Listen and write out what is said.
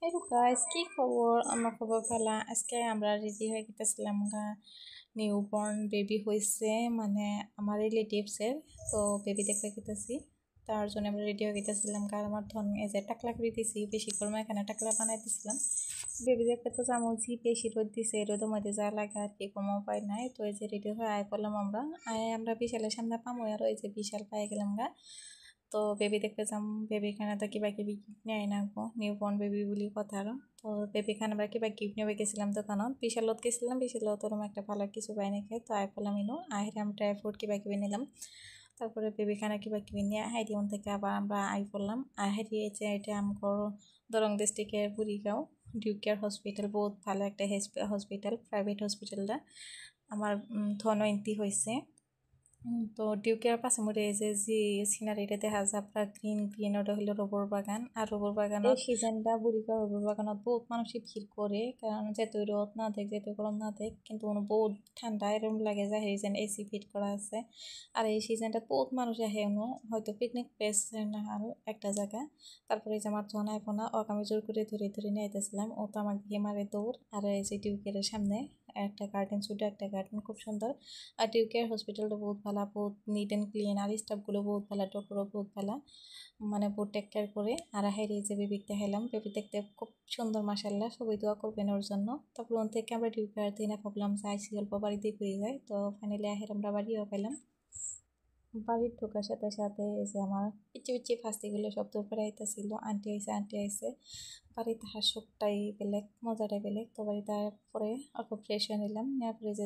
Hello guys, কি খবর? আমার খবর ভালো। আজকে আমরা রেডি হয়ে গেছিলাম নিউ বর্ন বেবি হয়েছে, মানে আমার রিলেটিভসের। তো বেবি দেখতে গেতেছি, তার জন্য আমরা রেডি হয়ে গেছিলাম। আমার ধন এই যে টাকলা করে দিছি, বেশি করে এখানে টাকলা বানাই দিছিলাম। বেবি দেখতে তো চামচি বেশি রোদ দিছে, রোদের মধ্যে যা লাগে আর কি, কোনো উপায় নাই। তো এই যে রেডি হয়ে আয় করলাম আমরা বিশালের সামনে পামো, আর ওই যে বিশাল পাই গেলাম তো বেবি দেখতে যাম। বেবি খানা তো কিবা কিবি গিফট নিয়ে আই নাকবো, নিউ বর্ন বেবি বলি কথা আরো। তো বেবি খান আমরা কিবা গিফট নিয়ে গেছিলাম দোকানত, বিশালত গেছিলাম। বিশালত ওরম একটা ভালো কিছু পাই নাকি, তো আই পেলাম ইনো আইরে আমি ড্রাই ফ্রুট কিবা কিবি নিলাম। তারপরে বেবি খানা কিবা কিবি নিয়ে হাইরি ওন থেকে আবার আমরা আই পড়লাম। হাইরি যে এটা আমগর দরং ডিস্ট্রিক্টের বুড়িগাঁও ডিউ কেয়ার হসপিটাল, বহুত ভালো একটা হসপিটাল, প্রাইভেট হসপিটালটা। আমার ধন ইন্তি হয়েছে। তো ডিউকের পাশে মধ্যে এই যে সিনারিটা দেখা যায় আপনার গ্রিন গ্রিন, ওটা হলো রবর বাগান। আর রবর বাগানত এই সিজনটা বুড়িগা রবর বাগানত বহুত মানুষই ভিড় করে, কারণ যেহেতু রোদ না দেখ যেহেতু গরম না দেখ, কিন্তু বহুত ঠান্ডা এরকম লাগে যায় এই যে এসি ফিট করা আছে। আর এই সিজনটা বহুত মানুষ আহে হয়তো পিকনিক প্লেস না আরো একটা জায়গা। তারপরে এই যে আমার জনাই পোনা ওকে আমি জোর করে ধরে ধরে নিয়ে আইতেছিলাম, ও তো আমাকে দিয়ে মারে দৌড়। আর এই যে ডিউকের সামনে একটা গার্ডেন, ছোট একটা গার্ডেন, খুব সুন্দর। আর টিউকের হসপিটালটা বহুত ভালো, বহুত নিট অ্যান্ড ক্লিন। আর স্টাফগুলো বহুত ভালো, ডক্টরও বহুত ভালো, মানে বহুত টেক কেয়ার করে। আর হেরি যে বেবি দেখাইলাম, বেবি দেখতে খুব সুন্দর মাসাল্লাহ, সবাই দোয়া করবেন ওর জন্য। তারপর ওন থেকে আমরা টিউকের দিনে ভাবলাম যে আইসি অল্প বাড়িতে ঘুরে যায়। তো ফাইনালি আহের আমরা বাড়িও পেলাম। বাড়ির ঢোকার সাথে সাথে এই যে আমার পিচি পিচি ফাঁসিগুলো সব দূর করে আইতেছিল, আন্টি আইসে আন্টি আইসে। বাড়িতে হাসুকটাই বেলেগ, মজাটাই বেলেগ। তো বাড়িতে পরে অল্প ফ্রেশ হয়ে নিলাম, নেওয়ার পরে যে